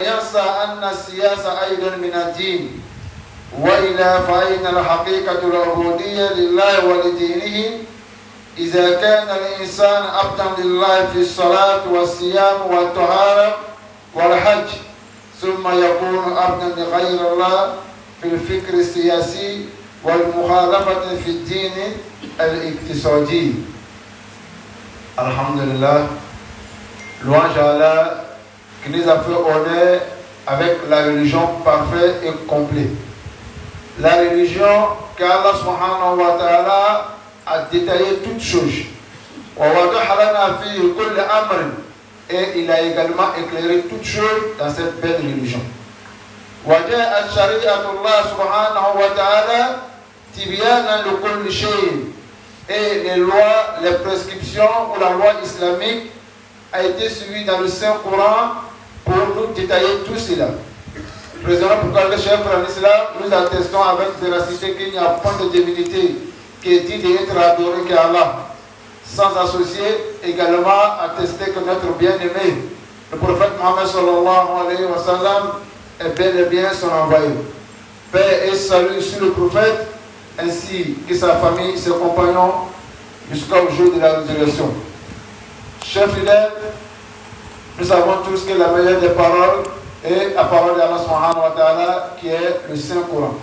ينسى أن السياسة أيضا من الدين وإلا فإن الحقيقة العبودية لله ولدينه إذا كان الإنسان عبدا لله في الصلاة والصيام والطهارة والحج ثم يكون عبدا لغير الله في الفكر السياسي والمخالفة في الدين الاقتصادي. Alhamdulillah, louange à Allah qui nous a fait honneur avec la religion parfaite et complète. La religion qu'Allah subhanahu wa ta'ala a détaillé toutes choses. Et il a également éclairé toutes choses dans cette belle religion. Et les lois, les prescriptions ou la loi islamique a été suivie dans le Saint-Coran pour nous détailler tout cela. Président, pourquoi le chef en islam, nous attestons avec véracité qu'il n'y a point de divinité qui est dit d'être adoré qu'Allah, sans associer également attester que notre bien-aimé, le prophète Mohammed sallallahu alayhi wa sallam, est bel et bien son envoyé. Paix et salut sur le prophète, ainsi que sa famille, ses compagnons, jusqu'au jour de la résurrection. Chers fidèles, nous savons tous que la meilleure des paroles est la parole d'Allah subhanahu wa ta'ala, qui est le Saint-Coran.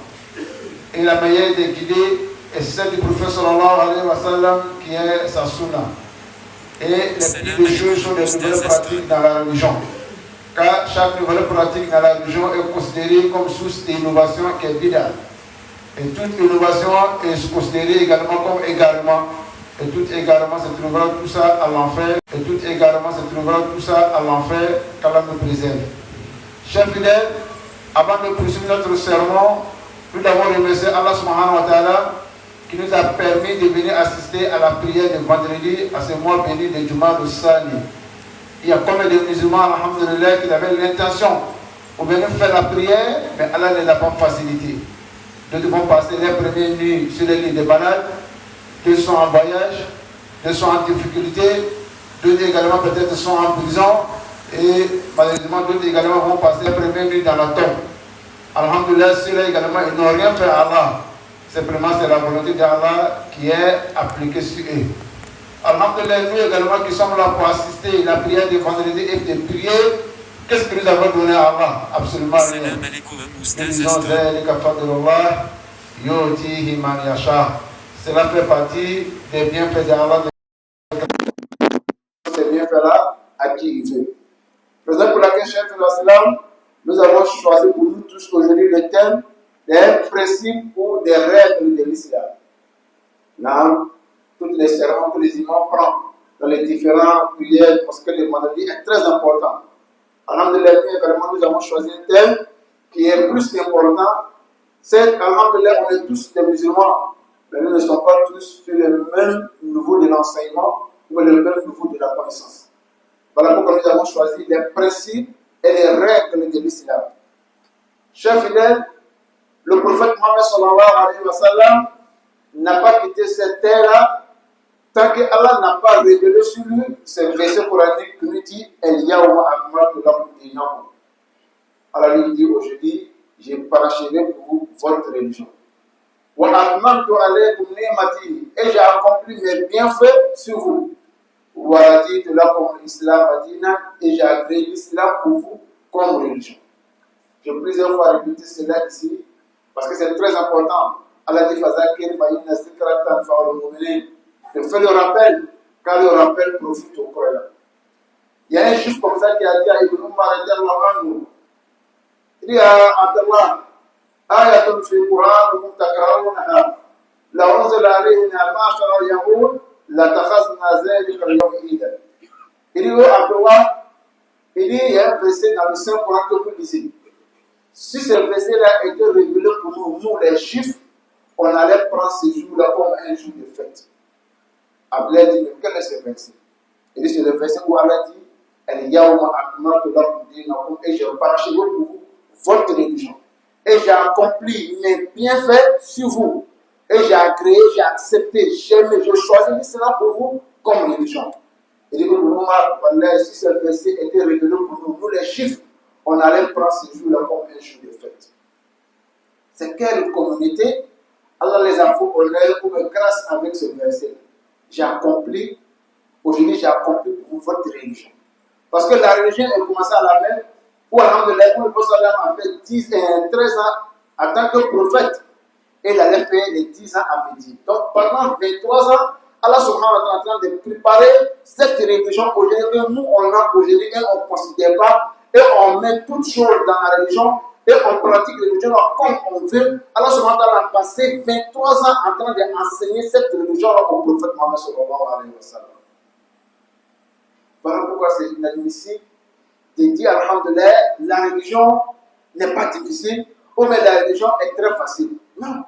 Et la meilleure des guidées est celle du prophète sallallahu alayhi wa sallam, qui est sa sunna. Et les plus de choses sont des nouvelles pratiques dans la religion. Car chaque nouvelle pratique dans la religion est considérée comme source d'innovation qui est bid'a. Et toute innovation est considérée également comme également. Et tout également se trouvera tout ça à l'enfer. Et tout également se trouvera tout ça à l'enfer, qu'Allah nous préserve. Chers fidèles, avant de poursuivre notre sermon, nous avons remercié Allah subhanahu wa ta'ala qui nous a permis de venir assister à la prière de vendredi, à ce mois béni de Juma de Sani. Il y a combien de musulmans, alhamdulillah, qui avaient l'intention de venir faire la prière, mais Allah ne l'a pas facilité. Nous devons passer les premières nuits sur les lits de balade, deux sont en voyage, deux sont en difficulté, deux également peut-être sont en prison, et malheureusement d'autres également vont passer les premières nuits dans la tombe. Alhamdulillah, ceux-là également, ils n'ont rien fait à Allah. Simplement, c'est la volonté d'Allah qui est appliquée sur eux. Alhamdulillah, nous également qui sommes là pour assister à la prière de vendredi et de prier, qu'est-ce que nous avons donné à Allah? Absolument rien. Nous disons, cela fait partie des bienfaits d'Allah. Ces bienfaits-là, à qui il veut. Raison pour laquelle, chef de l'Islam, nous avons choisi pour nous tous aujourd'hui le thème des principes ou des règles de l'islam. Là, toutes les sermons que les imams prennent dans les différentes prières, parce que le vendredi est très important. Alhamdulillah, nous avons choisi un thème qui est plus important. C'est qu'Alhamdulillah, on est tous des musulmans, mais nous ne sommes pas tous sur le même niveau de l'enseignement ou le même niveau de la connaissance. Voilà pourquoi nous avons choisi les principes et les règles de l'islam. Chers fidèles, le prophète Mohammed sallallahu alayhi wa sallam n'a pas quitté cette terre-là tant que Allah n'a pas révélé sur lui ce verset coranique qui nous dit El-Yawma akmaltu lakum dinakum. Allah lui dit aujourd'hui, j'ai parachevé pour vous votre religion. Wa atmamtu alaykum ni'mati, et j'ai accompli mes bienfaits sur vous. Wa raditu lakum l'islam dinan, et j'ai agréé l'islam pour vous comme religion. J'ai plusieurs fois répété cela ici parce que c'est très important. Allah dit Fazakir fa'inna zikra tanfa'ul mu'minin. Je fais le rappel, car le rappel profite aux croyants. Il y a un juif comme ça qui a dit à Ibn Umar, il dit à Abdallah, ayatun fi Qur'an takrahunaha, la unzila alayhina ma'ashara al-yahud, la takhazna zalika al-yawm idan. Il dit, oh Abdallah, il y a un verset dans le Saint-Coran que vous lisez. Si ce verset-là était révélé pour nous, nous les juifs, on allait prendre ce jour-là comme un jour de fête. Abdallah dit, mais quel est ce verset? Il dit, c'est le verset où Allah dit, El-Yawma akmaltu lakum dinakum, et j'ai parachevé pour vous votre religion. Et j'ai accompli mes bienfaits sur vous. Et j'ai agréé, j'ai accepté, j'ai choisi l'islam pour vous comme religion. Il dit que si ce verset était révélé pour nous, nous les juifs, on allait prendre ce jour-là comme un jour de fête. C'est quelle communauté Allah les a fait honneur ou grâce avec ce verset. J'ai accompli, aujourd'hui j'ai accompli pour votre religion. Parce que la religion elle commençait à la même, où alhamdoulilah, où le prophète a fait 13 ans en tant que prophète. Et il allait faire les 10 ans à Médine. Donc pendant 23 ans, Allah subhanahu wa ta'ala est en train de préparer cette religion aujourd'hui que nous on a aujourd'hui et on ne considère pas. Et on met toutes choses dans la religion et on pratique la religion comme on veut. Allah subhanahu wa ta'ala a passé 23 ans en train d'enseigner cette religion au prophète Mohammed sallallahu alayhi wa sallam. Voilà pourquoi c'est inadmissible de dire alhamdoulilah, la religion n'est pas difficile ou mais la religion est très facile. Non.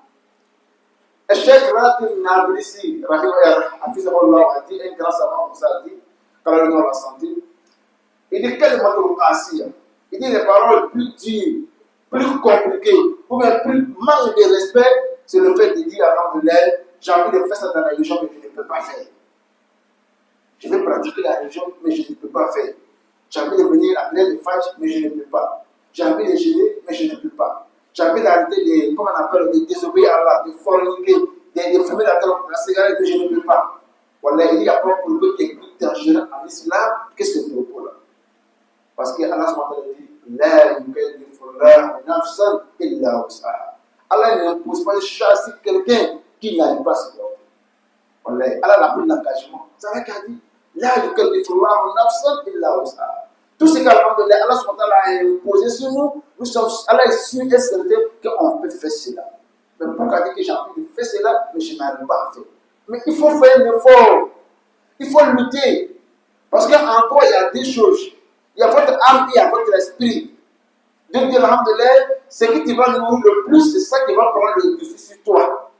Le Cheikh Ratim Nablisi, a dit, un grand savant, on a dit, quand on a la santé, il dit quel est il dit les paroles plus dures, plus compliquées, ou bien plus manque de respect, c'est le fait de dire alhamdoulilah, j'ai envie de faire ça dans la religion, mais je ne peux pas faire. Je vais pratiquer la religion, mais je ne peux pas faire. J'ai envie de venir à l'aide de fâche, mais je ne peux pas. J'ai envie de gêner, mais je ne peux pas. J'ai envie d'arrêter de, comment on appelle, de désobéir à Allah, de forniquer, de fumer la cigarette, mais je ne peux pas. Voilà, il y a pas un propos qui est plus dangereux en islam que ce propos-là. Parce que Allah dit, la yukallifullahu nafsan illa wus'aha. Allah n'impose pas de chasser quelqu'un qui n'arrive pas à se porter. Voilà, Allah a pris l'engagement. C'est vrai qu'il a dit, la yukallifullahu nafsan illa wus'aha. Tout ce qu'Alhamdoulilah, Allah a imposé sur nous, nous sommes, Allah est sûr et certain qu'on peut faire cela. Mais pourquoi dire que j'ai envie de faire cela, mais je n'arrive pas à faire. Mais il faut faire un effort. Il faut lutter. Parce qu'en toi, il y a deux choses. Il y a votre âme et il y a votre esprit. Donc, Alhamdoulilah, ce qui te va nourrir le plus, c'est ça qui va prendre le dessus sur toi.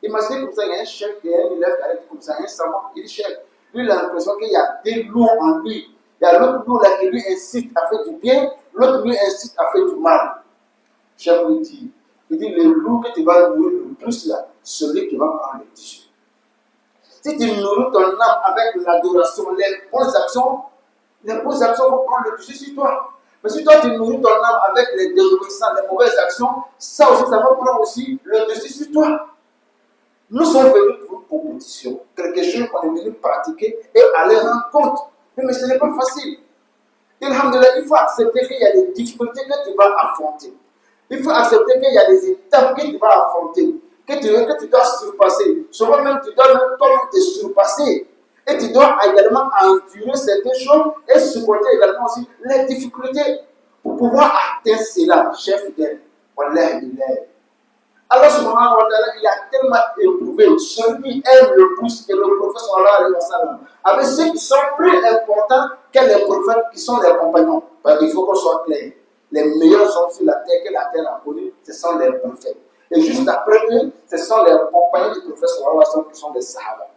Imaginez comme ça, il y a un chef, il y a un élève qui arrive comme ça, un savant, il dit chef. Lui, il a l'impression qu'il y a des loups en lui. Il y a l'autre loup là qui lui incite à faire du bien, l'autre lui incite à faire du mal. Chef lui dit, il dit le loup que tu vas nourrir le plus là, celui qui va prendre le dessus. Si tu nourris ton âme avec l'adoration, les bonnes actions vont prendre le dessus sur toi. Mais si toi tu nourris ton âme avec les désobéissances, les mauvaises actions, ça aussi, ça va prendre aussi le dessus sur toi. Nous sommes venus pour une compétition, quelque chose qu'on est venu pratiquer et aller rendre compte. Mais ce n'est pas facile. Alhamdoulilah, il faut accepter qu'il y a des difficultés que tu vas affronter. Il faut accepter qu'il y a des étapes que tu vas affronter, que tu dois surpasser. Souvent même, tu dois même toi-même te surpasser. Et tu dois également endurer certaines choses et supporter également aussi les difficultés pour pouvoir atteindre cela, chef fidèle. Wallahi, Allah subhanahu wa ta'ala, il a tellement éprouvé celui qui aime le plus et le prophète sallallahu alayhi wa sallam, avec ceux qui sont plus importants que les prophètes qui sont les compagnons. Parce qu'il faut qu'on soit clair. Les meilleurs hommes sur la terre que la terre a connus, ce sont les prophètes. Et juste après eux, ce sont les compagnons du prophète sallallahu alayhi wa sallam qui sont les sahaba.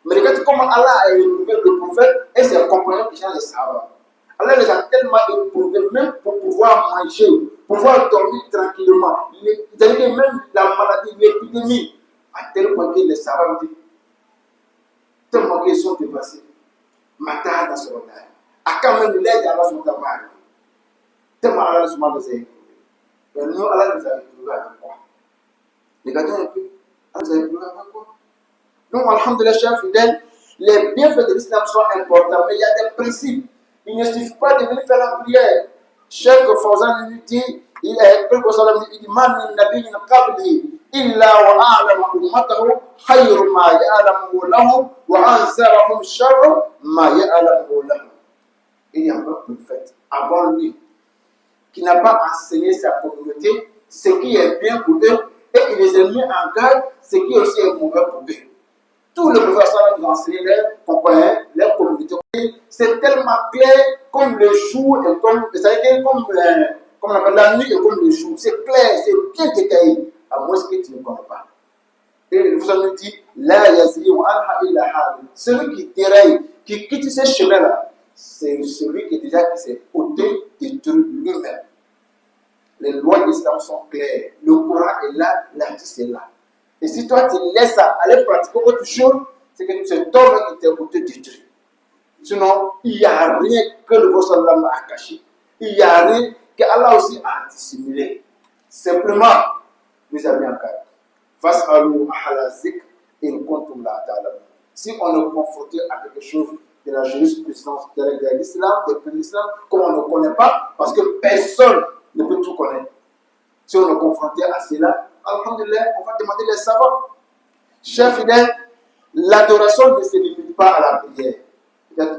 Mais regarde comment Allah a éprouvé le prophète et ses compagnons qui sont les sahaba. Allah les a tellement éprouvés, même pour pouvoir manger, pouvoir dormir tranquillement. C'est-à-dire que même la maladie, l'épidémie, à tel point que les savants disent, tellement qu'ils sont dépassés. Matin dans ce moment-là. À quand même l'aide à Allah sur ta main. Tellement Allah les a éprouvés. Mais nous, Allah les a éprouvés avec quoi? Regardez un peu. Allah les a éprouvés avec quoi? Donc, alhamdoulilah, chers fidèles, les bienfaits de l'islam sont importants, mais il y a des principes. Il ne suffit pas de venir faire la prière. Cheikh Fawzan lui dit, il dit, Man nabiyyin qabli illa wa a'lama ummatahu khayru ma ya'lamu lahum wa anzarahum sharru ma ya'lamu lahum. Il y a un prophète avant lui qui n'a pas enseigné sa communauté ce qui est bien pour eux et il les a mis en garde ce qui aussi est mauvais pour eux. Tous les professeurs nous enseignent les compagnons, les communautés. C'est tellement clair comme le jour et comme on appelle la nuit et comme le jour. C'est clair, c'est bien détaillé, à moins que tu ne connais pas. Et le professeur nous dit, la yazri wa anha illa hadi. Celui qui déraille, qui quitte ce chemin-là, c'est celui qui déjà qui s'est ôté de lui-même. Les lois de l'islam sont claires. Le Coran est là, l'hadith est là. Et si toi tu laisses ça aller pratiquer autre chose, c'est que c'est toi qui t'es ôté de Dieu. Sinon, il n'y a rien que le Prophète a caché. Il n'y a rien qu'Allah aussi a dissimulé. Simplement, nous avons un cas. Face à nous, si on est confronté à quelque chose de la jurisprudence de l'islam, de l'islam, comme on ne connaît pas, parce que personne ne peut tout connaître. Si on est confronté à cela, alhamdulillah, on va demander les savants. Chers fidèles, l'adoration ne se limite pas à la prière. Peut-être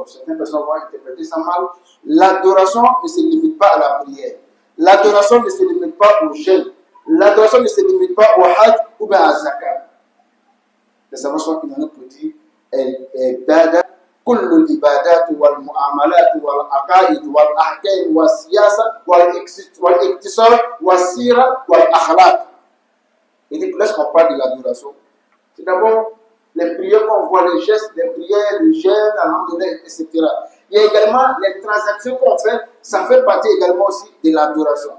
certaines personnes vont interpréter ça mal. L'adoration ne se limite pas à la prière. L'adoration ne se limite pas au jeûne. L'adoration ne se limite pas au hajj ou bien à zakat. Les savants sont unanimes pour dire كل العبادات والمعاملات والعقائد والأحكام والسياسة والاقتصاد والسيرة والأخلاق. Il dit que lorsqu'on parle de l'adoration, c'est d'abord les prières qu'on voit, les gestes, les prières, le jeûne, etc. Il y a également les transactions qu'on fait, ça fait partie également aussi de l'adoration.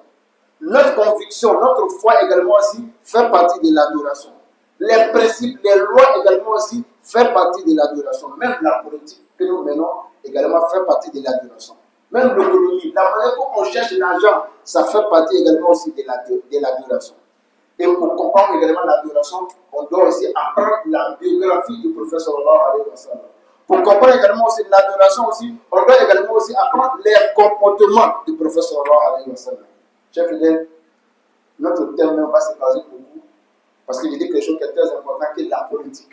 Notre conviction, notre foi également aussi fait partie de l'adoration. Les principes, les lois également aussi fait partie de l'adoration. Même la politique que nous menons également fait partie de l'adoration. Même l'économie, la manière dont on cherche l'argent, ça fait partie également aussi de l'adoration. Et pour comprendre également l'adoration, on doit aussi apprendre la biographie du prophète sallallahu alayhi wa sallam. Pour comprendre également aussi l'adoration aussi, on doit également aussi apprendre les comportements du prophète sallallahu alayhi wa sallam. Chers fidèles, notre thème va se baser beaucoup, parce que je dis quelque chose qui est très important, qui est la politique.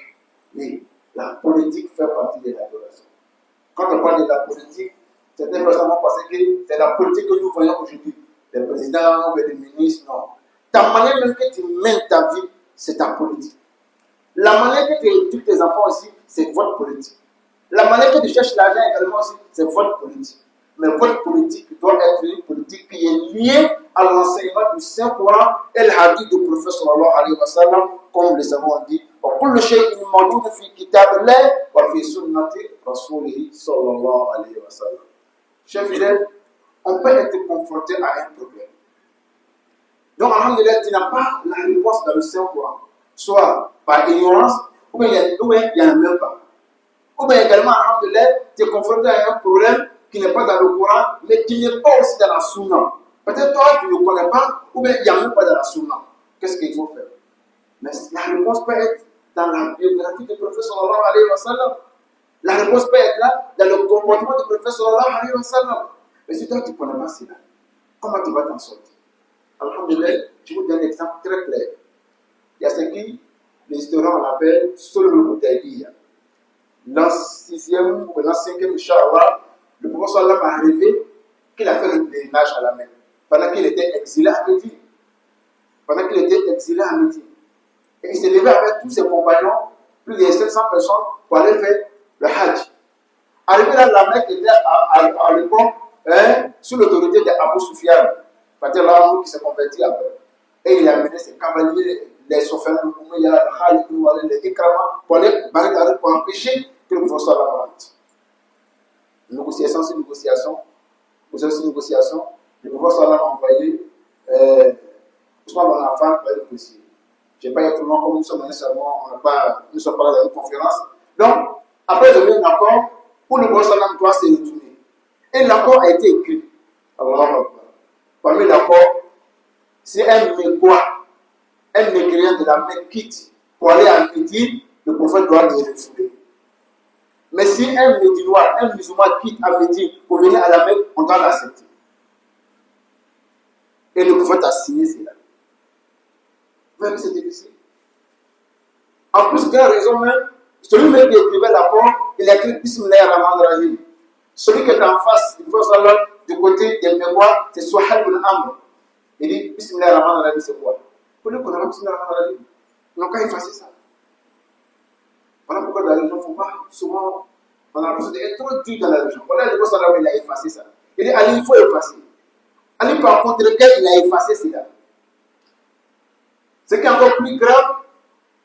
Oui, la politique fait partie de l'adoration. Quand on parle de la politique, certaines personnes vont penser que c'est la politique que nous voyons aujourd'hui. Les présidents ou les ministres, non. Ta manière même que tu mènes ta vie, c'est ta politique. La manière que tu éduques tes enfants aussi, c'est votre politique. La manière que tu cherches l'argent également aussi, c'est votre politique. Mais votre politique doit être une politique qui est liée à l'enseignement du Saint-Coran et le hadith du prophète sallallahu alayhi wa sallam, comme les savants ont dit. وكل شيء موجود في كتاب الله وفي سنة رسوله صلى الله عليه وسلم. Chers fidèles, on peut être confronté à un problème. Donc, alhamdulillah, tu n'as pas la réponse dans le Saint-Coran, soit par ignorance, ou bien il n'y en a même pas. Ou bien également, alhamdulillah, tu es confronté à un problème qui n'est pas dans le Coran, mais qui n'est pas aussi dans la Sunna. Peut-être toi, tu ne connais pas, ou bien il n'y a même pas dans la Sunna. Qu'est-ce qu'il faut faire? Mais la réponse peut être dans la biographie du prophète sallallahu alayhi wa sallam. La réponse peut être là, dans le comportement du prophète sallallahu alayhi wa sallam. Mais si toi, tu ne connais pas cela, comment tu vas t'en sortir? Alhamdulillah, je vous donne un exemple très clair. Il y a ce qui, les historiens appellent Sulhul Hudaybiyah. L'an 6e ou l'an 5e, Inch'Allah, le prophète sallallahu a rêvé qu'il a fait le pèlerinage à la Mecque pendant qu'il était exilé à Médine. Et il s'est levé avec tous ses compagnons, plus de 700 personnes, pour aller faire le Hajj. Arrivé là, la Mecque était à l'époque sous l'autorité d'Abu Sufyan, qui s'est converti après. Et il a mené ses cavaliers, les Sofyan, les Ikrama, pour aller barricader, pour empêcher que le prophète sallallahu alayhi wa sallam. Négociation, c'est négociation. Le prophète sallallahu a envoyé Ousmane bin Affan pour négocier. Je n'ai pas eu tout le monde comme nous sommes nécessairement, nous sommes pas dans une conférence. Donc, après donner un accord, pour le prophète sallallahu doit se retourner. Et l'accord a été écrit. Alors, parmi l'accord, c'est un Mécois, un Mécrien de la Mecque quitte pour aller à Médine, le prophète doit le refouler. Mais si un Médinois, un musulman quitte à Médine pour venir à la Mecque, on doit l'accepter. Et le prophète a signé cela. Vous voyez que c'est difficile. En plus, quelle raison même, celui-même qui écrivait l'accord, il a écrit Bismillah ar-Rahman ar-Rahim. Celui qui est en face du prophète sallallahu du côté des Mécois, c'est Suhail bin Amr. Il dit Bismillah ar-Rahman ar-Rahim, c'est quoi? Pour lui, qu'on a Bismillah ar-Rahman ar-Rahim. Ils n'ont qu'à effacer ça. Voilà pourquoi dans la religion, il ne faut pas souvent. On a l'impression d'être trop dur dans la religion. Voilà le prophète sallallahu il a effacé ça. Il dit Ali, il faut effacer. Ali, par contre, lequel il a effacé cela. Ce qui est encore plus grave,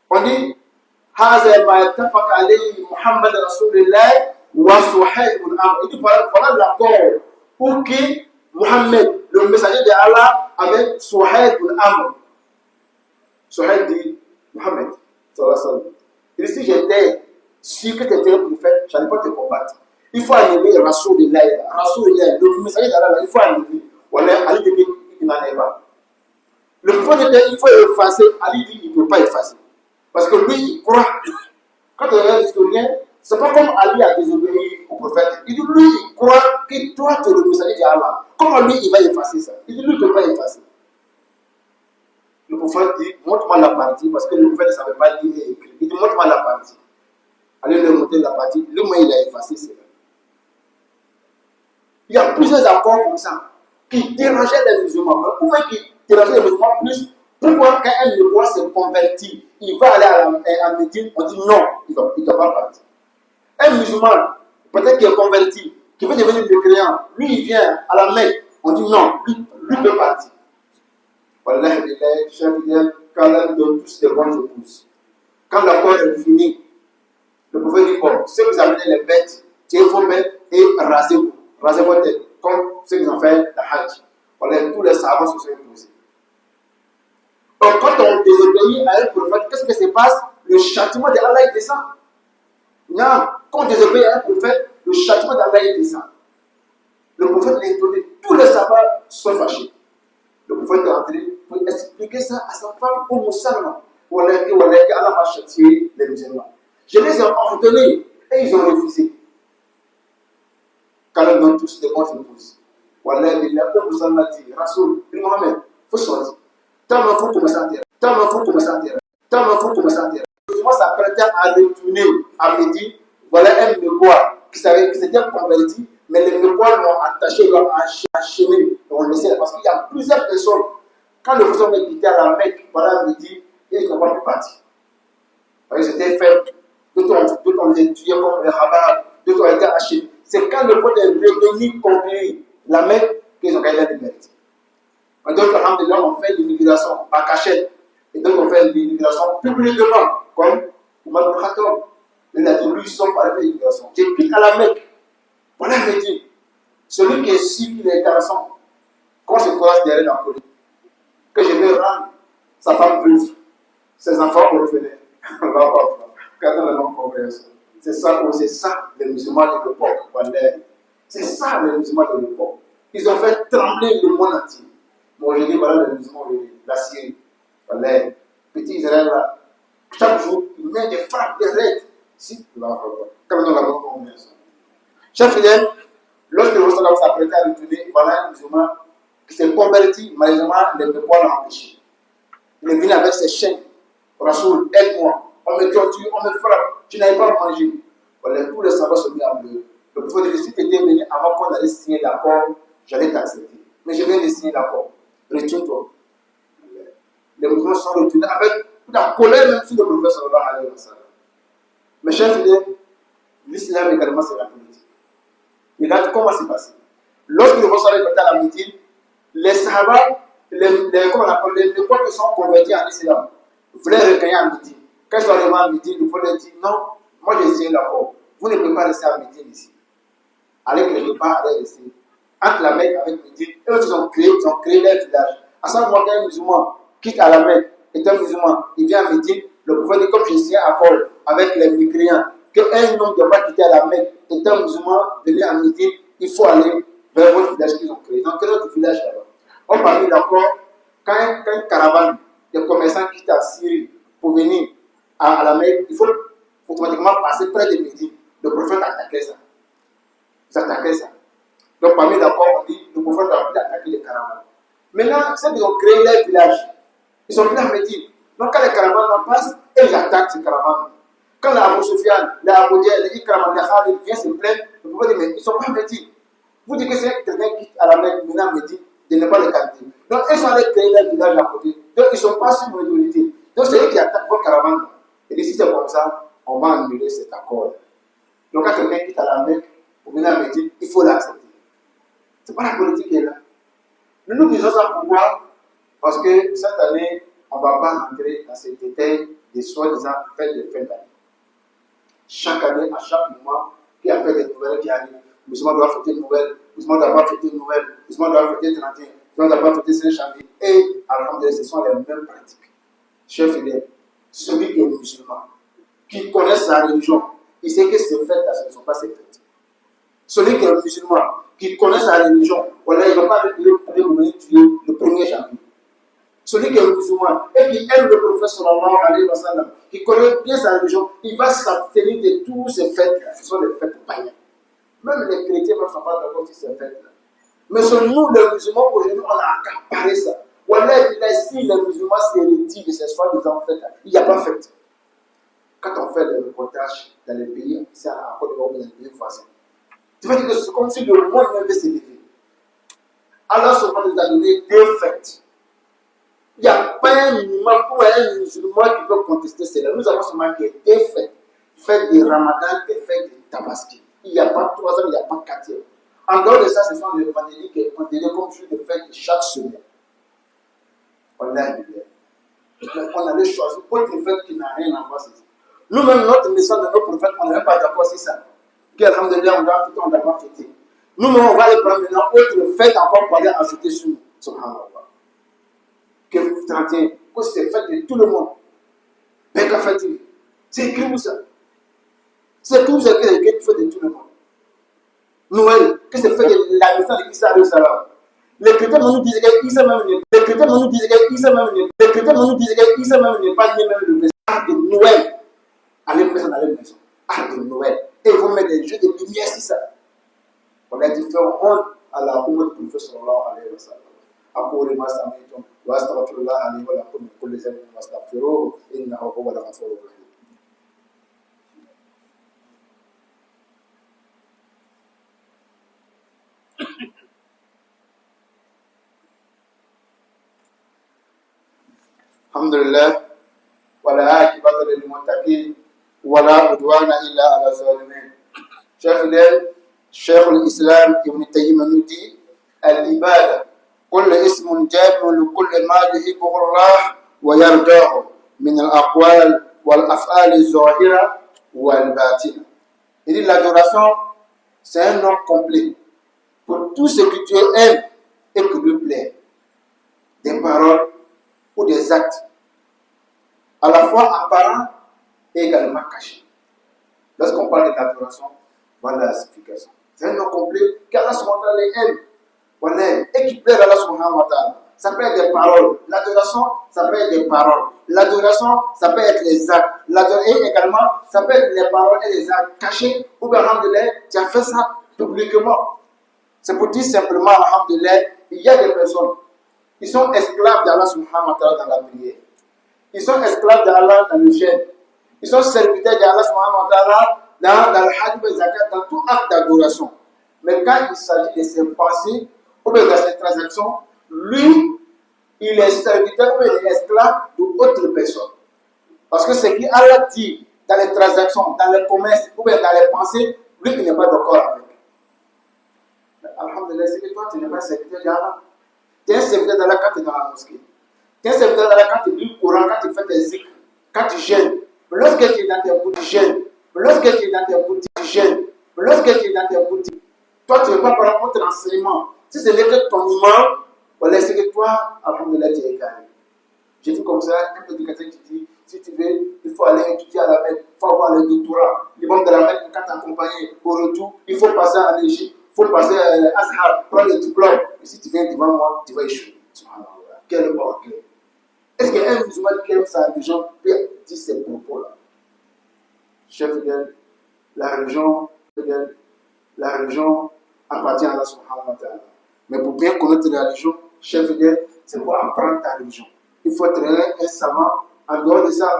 on dit هذا ما اتفق عليه محمد رسول الله وصهيب بن عمرو. Il dit voilà l'accord pour que Mohammed, le messager d'Allah, avec Suhail bin Amr. Suhail dit Mohammed, sallallahu alayhi wa sallam. Il dit si j'étais sûr que tu étais un prophète, je n'allais pas te combattre. Il faut enlever le rasoul de l'air. Le messager d'Allah, il faut enlever. Voilà, Ali dit qu'il n'en est pas. Le prophète dit il faut effacer. Ali dit qu'il ne peut pas effacer. Parce que lui, il croit. Quand on regarde l'historien, c'est pas comme Ali a désobéi au prophète. Il dit lui, il croit que toi, tu es le messager d'Allah. Comment lui, il va effacer ça? Il dit lui, il ne peut pas effacer. Le prophète dit montre-moi la partie, parce que le prophète ne savait pas lire et écrire. Il dit montre-moi la partie. Allez lui montrer la partie. Le moins, il a effacé, c'est là. Il y a plusieurs accords comme ça qui dérangeaient les musulmans. Pourquoi qui dérangeaient les musulmans plus? Pourquoi quand un musulman se convertit, il va aller à Médine, on dit non, il ne doit pas partir. Un musulman, peut-être qu'il est converti, qui veut devenir mécréant, lui il vient à la Mecque, on dit non, lui peut partir. Wallah, chef fidèle, quand l'un donne tous des bonnes épouses. Quand l'accord est fini, le prophète dit bon, si vous amenez les bêtes, tirez vos bêtes et rasez-vous. Rasez votre tête, comme ceux qui ont fait la Hajj. Voilà, tous les savants se sont imposés. Donc, quand on désobéit à un prophète, qu'est-ce qui se passe? Le châtiment d'Allah descend. Non, quand on désobéit à un prophète, le châtiment d'Allah descend. Le prophète l'a étonné. Tous les sabbats sont fâchés. Le prophète est entré pour expliquer ça à sa femme au Moussalman. Voilà, Allah va châtier les musulmans. Je les ai ordonnés et ils ont refusé. Quand ils donnent tous des bons épouses. Voilà, il y a un Moussalman dit Rasoul, Mohamed, il faut sortir. Tant il faut commencer à terre. Moi, ça prêtait à retourner à Médine. Voilà un Mekwa qui s'était converti, mais les Mekwa l'ont attaché, l'ont enchaîné, l'ont laissé. Parce qu'il y a plusieurs personnes. Quand le faisant est quitté à la Mecque, voilà Médine, ils n'ont pas pu partir. C'était fait. D'autres ont été tués comme les rabbins, d'autres ont été hachés. C'est quand le peuple est revenu conquérir la Mecque qu'ils ont gagné la liberté. D'autres, alhamdulillah, ont fait l'immigration par cachette. Et d'autres ont fait l'immigration publiquement, comme Omar ibn Khattab. Il a dit, lui, ils sont pas fait l'immigration. J'ai quitte à la Mecque. Voilà, il me dit, celui qui est sûr qu'il est intéressant, quand je croise derrière la police, que je vais rendre sa femme veuve, ses enfants au reflet. Quand on a l'homme progresse. C'est ça, les musulmans de l'époque. C'est ça, les musulmans de l'époque. Ils ont fait trembler le monde entier. Bon, je dis, voilà les musulmans de la Syrie. Voilà, petit Israël là. Chaque jour, ils mettent des frappes, des raids. Si, comme on l'a beaucoup. Chers fidèles, lorsque le Rasulallah s'apprêtait à retourner, voilà un musulman qui s'est converti, malheureusement, les mémoires l'ont empêché. Il est venu avec ses chaînes. Rasoul, aide-moi. On me torture, on me frappe. Tu n'avais pas mangé. Voilà, tous les sabbats sont mis en bleu. Le prophète dit, si tu étais venu avant qu'on allait signer l'accord, j'allais t'accepter. Mais je viens de signer l'accord. Retourne-toi. Les musulmans sont retournés avec la colère même sur le prophète sallallahu alayhi wa sallam. Mes chers fidèles, l'islam également c'est la politique. Regarde comment c'est passé. Lorsque le prophète sallallahu alayhi wa sallam est à la Médine, les sahabas, les quoi qui sont convertis en islam, voulaient recueillir à Médine. Quand ils sont arrivés à Médine, le prophète dit non, moi j'ai signé l'accord. Vous ne pouvez pas rester à Médine ici. Allez quelque part, allez rester. Entre la Mecque avec Médine, et eux ils ont créé leur village. À ce moment, quand un musulman quitte à la Mecque, est un musulman, il vient à Médine, le prophète dit comme j'ai signé un accord avec les mécréants, qu'un homme ne doit pas quitter à la Mecque, est un musulman, venir à Médine, il faut aller vers votre village qu'ils ont créé. Donc, quel autre village là-bas? On parle d'accord, quand une caravane de commerçants quitte à Syrie pour venir à la Mecque, il faut automatiquement passer près de Médine. Le prophète attaquait ça. Ils attaquaient ça. Donc, parmi d'accord, on dit le prophète a pu attaquer les caravanes. Maintenant, ceux qui ont créé leur village, ils sont venus à Médine. Donc, quand les caravanes passent, ils attaquent ces caravanes. Quand la Abu Sufyan, la Abu Diel, les caravanes de Khalid viennent se plaindre, le prophète dit mais ils ne sont pas à Médine. Vous dites que c'est quelqu'un qui quitte à la Mecque, maintenant à Médine, de ne pas le capter. Donc, ils sont allés créer leur village à côté. Donc, ils ne sont pas sur l'autorité. Donc, c'est eux qui attaquent vos caravanes. Et si c'est comme ça, on va annuler cet accord. Donc, quand quelqu'un quitte à la Mecque, pour venir à Médine, il faut l'accepter. Ce n'est pas la politique qui est là. Nous disons ça pourquoi? Parce que cette année, on ne va pas entrer dans cet détail des soi-disant fêtes de fin d'année. Chaque année, à chaque moment, qui a fait des nouvelles qui arrivent. Le musulman doit fêter une nouvelle, le musulman ne doit pas fêter une nouvelle, le musulman doit fêter 31, le musulman ne doit pas fêter Saint-Janvier. Et, alhamdoulilah, ce sont les mêmes pratiques. Chers fidèles, celui qui est musulman, qui connaît sa religion, il sait que ces fêtes-là, ce ne sont pas ses fêtes. Celui qui est musulman, qui connaît sa religion, voilà, il ne va pas venir tuer le premier janvier. Celui qui est musulman et qui aime le prophète sallallahu alayhi wa sallam, qui connaît bien sa religion, il va s'abstenir de tous ces fêtes-là. Ce sont des fêtes païennes. Même les chrétiens ne sont pas d'accord sur ces fêtes-là. Mais sur nous, les musulmans, aujourd'hui, on a accaparé ça. Voilà, si les musulmans se retirent de ces soi-disant fêtes, il n'y a pas fête. Quand on fait des reportages dans les pays, c'est à Côte d'Ivoire, dans les pays voisins. Tu vas dire que c'est comme si le monde même s'est levé. Alors, ce qu'on nous a donné 2 fêtes. Il n'y a pas un minimum ou un musulman qui peut contester cela. Nous avons seulement 2 fêtes. Fête de Ramadan et fête de Tabaski. Il n'y a pas 3 ans, il n'y a pas 4 ans. En dehors de ça, ce sont les évangéliques qui ont donné comme jour de fête de chaque semaine. On allait choisir autre fête qui n'a rien à voir avec ça. Nous-mêmes, notre mission de nos prophètes, on n'est pas d'accord sur ça. Qu'Alhamdulillah, on doit fêter, on ne doit pas fêter. Nous-mêmes, on va aller prendre maintenant autre fête encore pour aller ajouter sur nous. Subhanallah. Que 31, que c'est fête de tout le monde. Pekka fête. C'est écrit où ça? C'est tout ce qui est fait de tout le monde. Noël, que c'est fait de la naissance d'Issa alayhi salam. Les chrétiens nous disent qu'Issa même n'est pas. Les chrétiens nous disent qu'Issa même n'est pas. Les chrétiens nous disent qu'Issa même n'est pas né même le message de Noël. Allez mettre dans les maisons. Arc de Noël. Et ils vont mettre des jeux de lumière sur ça. On a dit faire honte à la honte du prophète sallallahu alayhi wa sallam. أقول ما سمعتم وأستغفر الله لي ولكم من كل ذنب فاستغفروه إنه هو الغفور الرحيم. الحمد لله ولا عاقبة للمتقين ولا عدوان إلا على الظالمين. شيخ الإسلام ابن تيمية nous dit العبادة كل اسم جامع لكل ما يحبه الله ويرضاه من الأقوال والأفعال الظاهرة والباطنة. Il dit l'adoration, c'est un nom complet pour tout ce que tu aimes et que lui plaît, des paroles ou des actes, à la fois apparents et également cachés. Lorsqu'on parle de l'adoration, voilà la signification. C'est un nom complet qu'Allah subhanahu wa ta'ala aime. Voilà, et qui plaît à Allah subhanahu wa ta'ala. Ça peut être des paroles. L'adoration, ça peut être des paroles. L'adoration, ça peut être les actes. Et également, ça peut être les paroles et les actes cachés. Ou bien, alhamdoulilah, tu as fait ça publiquement. C'est pour dire simplement, alhamdoulilah, il y a des personnes qui sont esclaves d'Allah subhanahu wa ta'ala dans la prière. Ils sont esclaves d'Allah dans le jeûne. Ils sont serviteurs d'Allah subhanahu wa ta'ala dans le hajj et zakat, dans tout acte d'adoration. Mais quand il s'agit de ses pensées, ou bien de ses transactions, lui, il est serviteur ou il est esclave d'autres personnes. Parce que ce qui Allah dit dans les transactions, dans les commerces, ou bien dans les pensées, lui, il n'est pas d'accord avec. Mais alhamdulillah, c'est que toi, tu n'es pas serviteur d'Allah. Tu es un serviteur d'Allah quand tu es dans la mosquée. Tu es un serviteur d'Allah quand tu lis le Coran, quand tu fais tes zikrs, quand tu gênes. Mais lorsque tu es dans tes boutiques, tu gênes. Mais lorsque tu es dans tes boutiques, tu gênes. Mais lorsque tu es dans tes boutiques, toi, tu ne veux pas prendre autre enseignement. Si ce n'est que ton imam, voilà, c'est que toi, alhamdulillah, tu es égaré. J'ai vu comme ça un petit chrétien qui dit, si tu veux, il faut aller étudier à la Mecque, il faut avoir le doctorat. L'imam de la Mecque, quand t'accompagner au retour, il faut passer à l'Égypte, il faut passer à Azhar, prendre le diplôme. Et si tu viens devant moi, tu vas échouer. Subhanallah. Quel orgueil. Est-ce qu'un musulman qui aime sa religion peut dire ces propos-là? Chef fidèle, la religion appartient à Allah subhanahu wa ta'ala. Mais pour bien connaître la religion, chef fidèle, c'est pour apprendre ta religion. Il faut être un savant. En dehors de ça,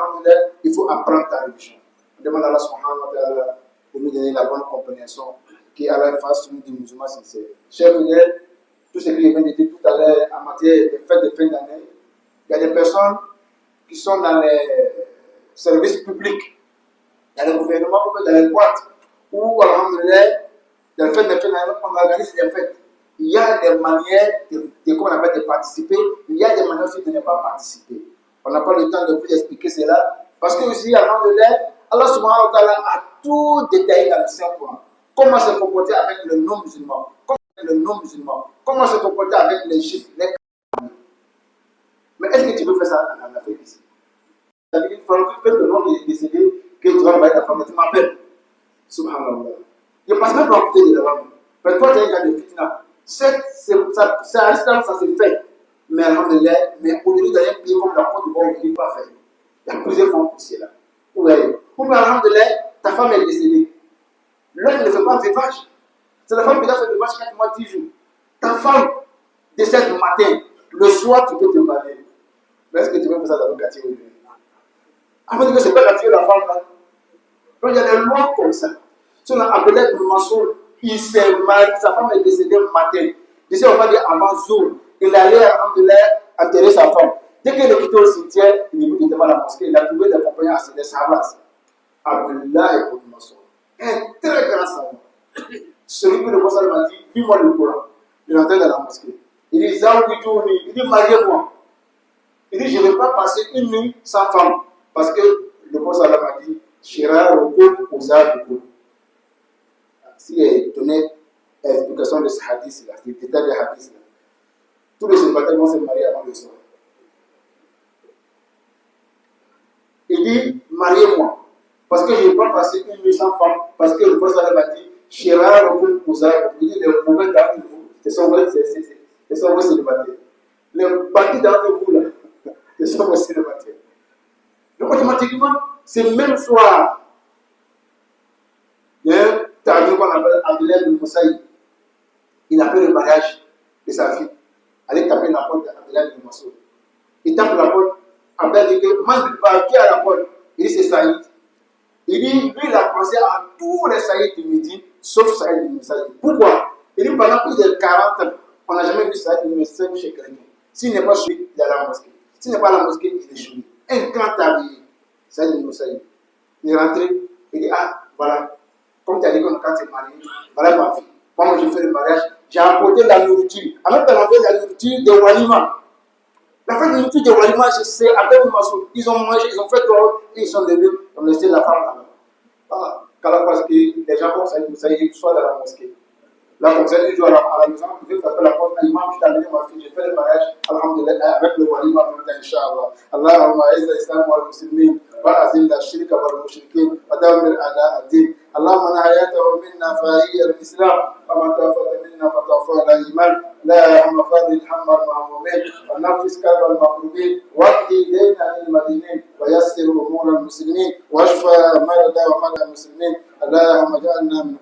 il faut apprendre ta religion. On demande à Allah subhanahu wa ta'ala de nous donner la bonne compréhension, qui Allah fasse nous des musulmans sincères. Chef fidèle, tout ce que je viens de dire tout à l'heure en matière de fêtes de fin d'année, il y a des personnes qui sont dans les services publics, dans le gouvernement ou dans les boîtes, où, alhamdulillah, dans les fêtes de fin d'année, on organise des fêtes. Il y a des manières de participer, il y a des manières aussi de ne pas participer. On n'a pas le temps de vous expliquer cela, parce que aussi, alhamdulillah, Allah subhanahu wa ta'ala a tout détaillé dans le Saint-Coran. Comment se comporter avec le non-musulman, comment se comporter avec les juifs, les catholiques. Mais est-ce que tu peux faire ça en Afrique ici? Il faut que le nom est décédé, que tu vas envoyer ta femme, tu m'appelles. Subhanallah. Je ne passe même pas à côté de là-bas. Mais toi, tu es un cas de fitna. Ça se fait. Mais alhamdoulilah, mais aujourd'hui, dans un pays comme la Côte d'Ivoire, il n'est pas fait. Il y a plusieurs formes pour cela. Vous voyez. Pour alhamdoulilah, ta femme est décédée. L'homme ne fait pas veuvage. C'est la femme qui a fait veuvage 4 mois, 10 jours. Ta femme décède le matin. Le soir, tu peux te marier. Mais est-ce que tu veux faire ça dans le quartier aujourd'hui? Avant de dire que c'est pas la fille de la femme là. Donc il y a des lois comme ça. Si on a appelé le Mansour, il s'est marié, sa femme est décédée le matin. Ici, on va dire avant Zour. Il allait enterrer sa femme. Dès qu'il est quitté au cimetière, il est venu devant la mosquée. Il a trouvé des compagnons à des Sahabas. Abdullah et Ibn Mansour. Un très grand savant. Celui que le prophète m'a dit, lis-moi le Coran. Il est entré dans la mosquée. Il dit, Zaoui, il dit, mariez-moi. Il dit, je ne vais pas passer une nuit sans femme. Parce que le prophète m'a dit, Shira Rokun Oza Rokun. Si elle donnait l'explication de ce hadith-là, du détail des hadiths-là, tous les célibataires vont se marier avant le soir. Il dit, mariez-moi. Parce que je ne vais pas passer une nuit sans femme. Parce que le prophète m'a dit, Shira Rokun Oza Rokun. Il dit, les mauvais d'entre vous, ce sont vos célibataires. Les partis d'entre vous, là, ce sont vos célibataires. Donc, automatiquement, c'est le même soir. Il y a un tabiou qu'on appelle Abdullah bin Moussaï. Il a fait le mariage de sa fille. Allez taper la porte d'Abdullah bin Moussaï. Il tape la porte. Abdullah dit que, qui a la porte? Il dit, c'est Saïd. Il dit, lui, il a pensé à tous les Saïd du Midi, sauf Saïd bin Moussaï. Pourquoi? Il dit, pendant plus de 40 ans, on n'a jamais vu Saïd bin Moussaï chez quelqu'un. S'il n'est pas chez lui, il est à la mosquée. S'il n'est pas à la mosquée, il est chez lui. Un grand tablier. Saïd bin Moussaï. Il est rentré. Il dit, ah, voilà. Comme tu as dit quand tu es marié, voilà ma fille. Moi, je fais le mariage. J'ai apporté la nourriture. Alors, tu as apporté la nourriture de Walima. La fête de nourriture de Walima, c'est avec le masou. Ils ont mangé, ils ont fait dehors, et ils sont levés. Ils ont laissé la femme là-bas. Voilà. Quand la fois que les gens comme ça, ils soient dans la mosquée. Là, comme ça, ils jouent à la maison, je vais frapper la porte à l'imam, je t'ai amené ma fille, j'ai fait le mariage, alhamdulillah, avec le Walima, Inch'Allah. Allahumma aizza islam wal muslimin, wa azil la shirka wal mushrikin, wa damir ala ad-din. اللهم من حياته منا فهي الاسلام ومن توفته منا فتوفى على الايمان لا هم فاضل الحمى المعمومين ونفس كرب المكروبين واقضي دينا للمدينين ويسر امور المسلمين واشفى مرضى ومرضى المسلمين اللهم اجعلنا من